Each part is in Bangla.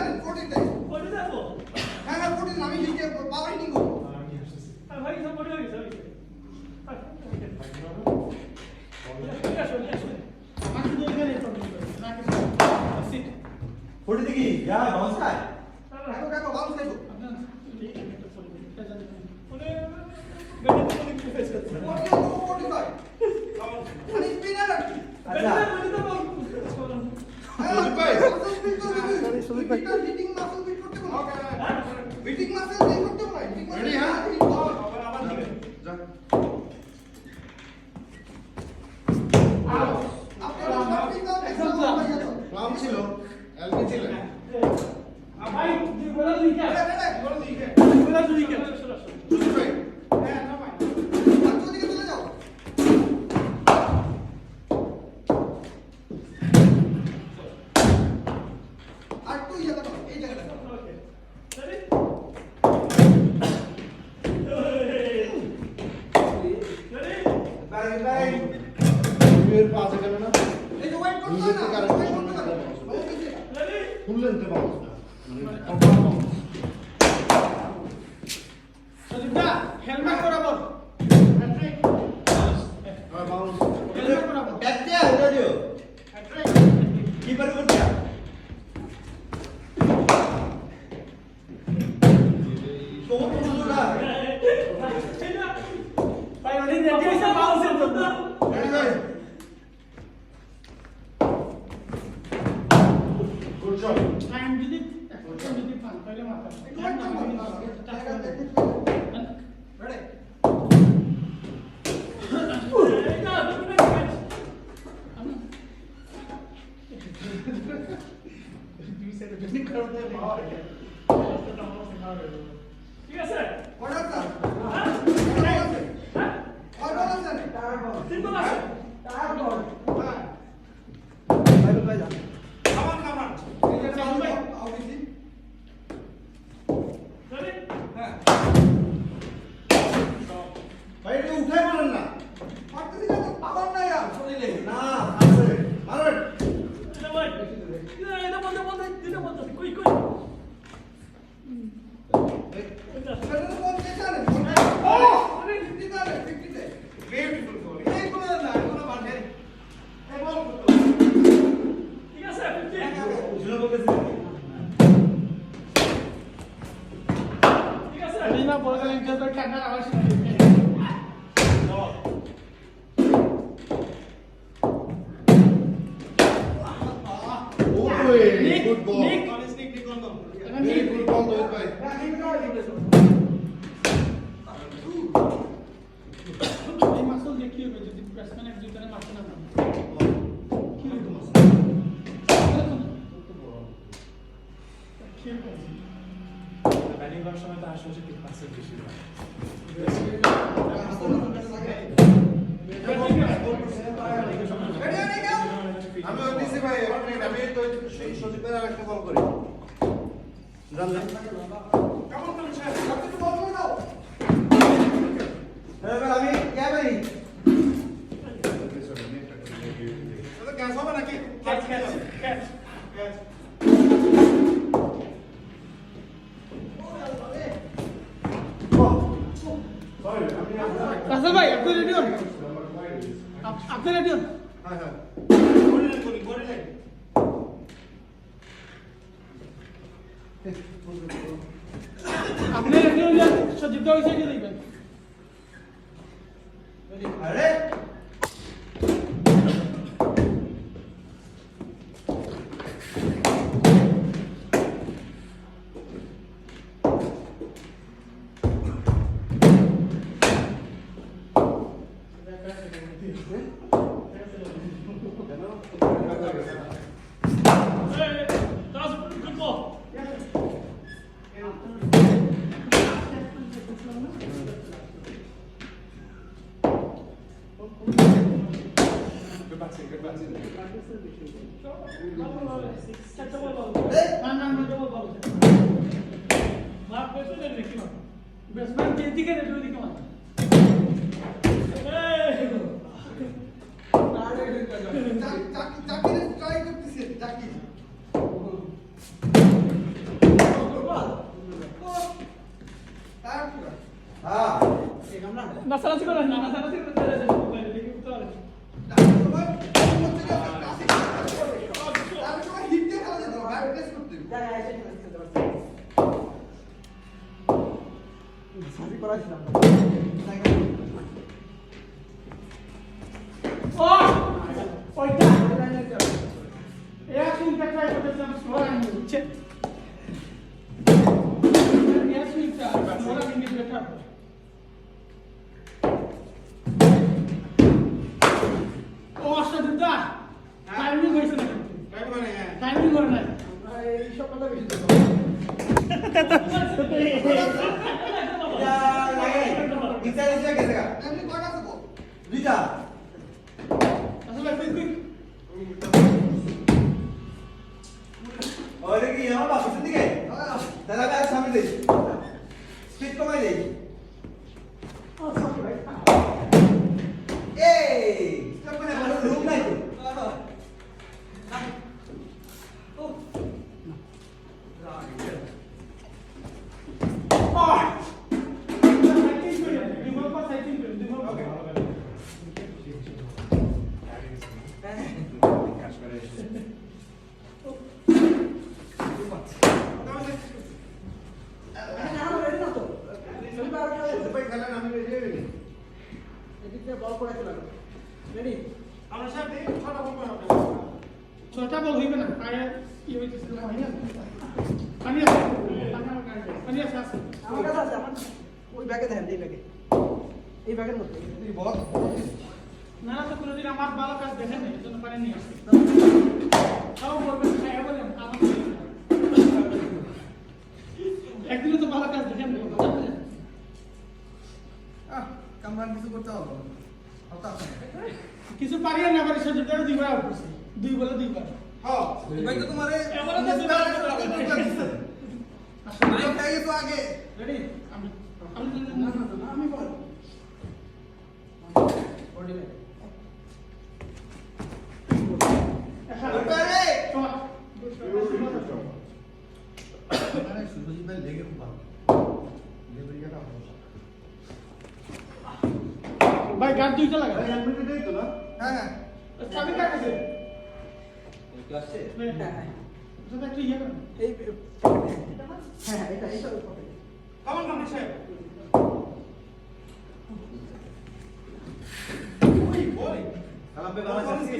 জানেন 40 দেয় 40 দেবো হ্যাঁ 40 আমি লিখে পাওয়ার হিটিং করব আমি আসতেছি আর ভাই সব বড় হয়ে গেছে আমার শুধু এখানে প্রবলেম না কিছু সিট 40 দেখি যা বাউন্স খায় কাকু বাউন্স খাইবো আপনার ঠিক আছে একটা ফোন এটা জানেন ওরে বেটা তো অনেক ফেস করছে 45 মানে স্পিনার রাখি বেটা তো বল সুজিত ভাই হিটিং মাসল বিট করতে বলো হিটিং মাসল বিট করতে বলো হিটিং মাসল রেডি হ্যাঁ আবার দিবেন যা ক্লাম ছিল এলবি ছিল ভাই তুই বলা দুই কে বলো দিকে বলা দুই কে সুজিত ভাই হ্যাঁ না ভাই আর তো দিকে চলে যাও আর তুই জায়গা দাও এই জায়গাটা দাও ওকে রেডি রেডি বাই এর পাশে গেল না এই যে ওয়েট করতে না ওয়েট করতে না রেডি ফুল লেন্থে বাউন্স না সজিদা হেলমেট বরাবর হ্যাট্রিক বাউন্স হেলমেট বরাবর ব্যাক দিয়া উঠা দিও হ্যাট্রিক কিপার করতিয়া কোন সুজুরা ভাই ওনি রেডি হইছে বাউন্স এর জন্য রেডি ভাই গুড জব টাইম যদি পান তাহলে মাথা রেডি ঠিক আছে অর্ডার স্যার হ্যাঁ অর্ডার আছে তিন বল আছে খাবার খাবার এই যে চালু ভাই আউট দিছি রেডি হ্যাঁ ভাই এটা উঠাই বলেন না পারতেছি না তো পাওয়ার নাই আর শরীরে না আছে মারবেন এটা ভাই এটা বন্ধ দিতে বন্ধ কই সেটা তো কোন জানে ও 50 দালে 50 দে বিউটিফুল গোল এই কোন না কোন বাড়ে এই বল ঠিক আছে 50 শুনে বলতেছি ঠিক আছে আমি না বড় গেলে যত ঠান্ডা আওয়াজ শুনতে ওই গুড বল নিক ভেরি গুড বল দোস্ত ভাই এই মাসল দেখি হবে যদি ব্যাটসম্যান এক দুইটারে মারতে না পারে কি হবে মাসল কি হবে ব্যাটিং করার সময় তো আসলে 3% বেশি হয় রেডি রেডি গাও আমি ওই দিছি ভাই আমি তো সেই সজিবের আরেকটা বল করি জানলেন কেমন করছে আপনি তো বল করে দাও এবার আমি কে ভাই এটা ক্যাচ হবে নাকি ক্যাচ ক্যাচ রাসেল ভাই আপনি রেডি হন আপনি রেডি হন হ্যাঁ হ্যাঁ আপনি রেডি হলে সজিব দা ওই সাইডে দেখবেন আরে That's good ball. Basement के दिखे नहीं तो दिखे मत চাকি ট্রাই করতেছি চাকি হ্যাঁ নাচানাচি করেন না, নাচানাচি করে চলে যাবেন মোবাইলে, দেখি উঠতে পারেন। ও ওইটা এক মিনিট ট্রাই করতেছিলাম, স্লোর আনি হচ্ছে এক মিনিট স্লোর আনি বেটার। ও অসাধুতা টাইমিং হয়েছে না, টাইমিং করে নাই এইসব কথা বেশি দুইটা আসলে কুইক ওরে কি আমার বাসের দিকে তাহলে আমি আর সামনে দেই স্পিড কমাই দেই এই স্টপ করে ভালো রুম নাই তো ছোটা বল হইবে না, আয়া কি হইতেছে পানি আছে, পানি আছে আমার কাছে আছে, আমার ওই ব্যাগে দেখেন, এই ব্যাগে, এই ব্যাগের মধ্যে তুই বল না তো কোনোদিন আমার ভালো কাজ দেখেন না, এই জন্য পানি নিয়ে আসছি। তাও বলবেন খাইয়া বলেন আমার একদিনও তো ভালো কাজ দেখেন না, কামরান কিছু করতে হবে না। কিছু পারিও না, আবার সহ্য করে দুইবার করছি, দুই বলে দুইবার। হ্যাঁ, ভাই তো তোমারে এবারে তো দুইবার আসলে আমি খাই তো আগে। রেডি আমি আমি বল বডি ব্যাগ আরে আরে সুরজি ভাই লেগে খুব ভালো লেবেরিয়াটা ভালো ভাই গান দুইটা লাগা, ভাই আমি দেই তো না হ্যাঁ হ্যাঁ চাবি কাট আছে, ওই তো আসছে হ্যাঁ হ্যাঁ এটা একটু ইয়ে করেন। এই হ্যাঁ এটা ওই পকেটে কেমন কাম সাহেব? কালাম পে বাবা যাচ্ছে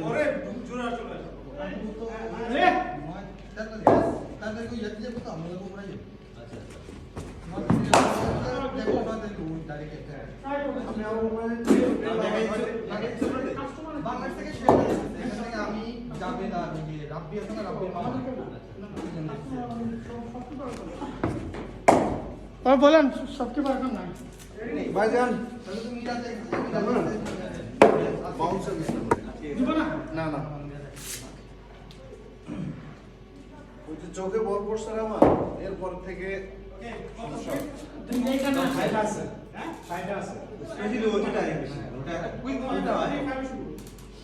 ওরে জোরা চলে রে তাদের কই যাচ্ছে তো আমরা লোক পড়াই আচ্ছা ট্রাই করুন। আমি আর মানে বাংলাদেশ থেকে শেয়ার এখান থেকে আমি যাবে না নিজে রাব্বি আছে না রাব্বির মামা বলেন সবকে পারবেন না, ভাইজান তাহলে তুমি যাতে বাউন্সার দিছ দিব না না না ওই যে চোখে বল পড়ছে রে আমার এরপর থেকে সমস্যা তুমি এইখানে ফাইটা আছে হ্যাঁ ফাইটা আছে এই যে ওটা টায়ারিং বেশি ওটা কুইক ওটা হয়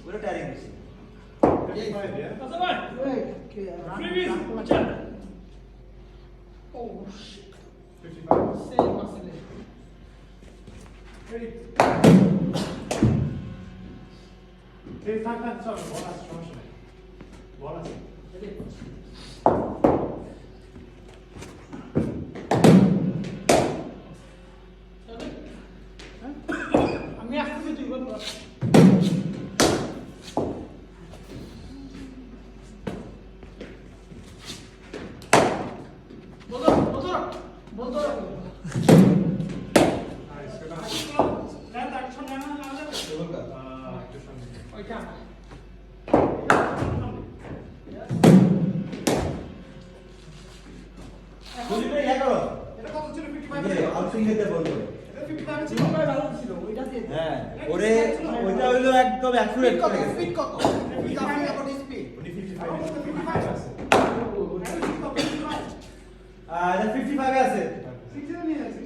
ওটা টায়ারিং বেশি আচ্ছা ভাই প্লিজ আচ্ছা ও শিট 55 সেম আসলে রেডি এই থাক চল বল আছে সমস্যা নেই বল আছে আমি আসতে তুই বল বলতো ওইটা বুঝলি ইয়া করো এটা কত ছিল 55 যে আউটসুইং দিতে বলবো এটা 55 ছিল চিন্তা ভালো ছিল ওইটা দিয়ে হ্যাঁ ওরে ওইটা হইলো একদম অ্যাকুরেট করে গেছে স্পিড কত স্পিড আপনি কত স্পিড উনি 55 আছে আর 55 এ আছে 60 নিয়ে আছে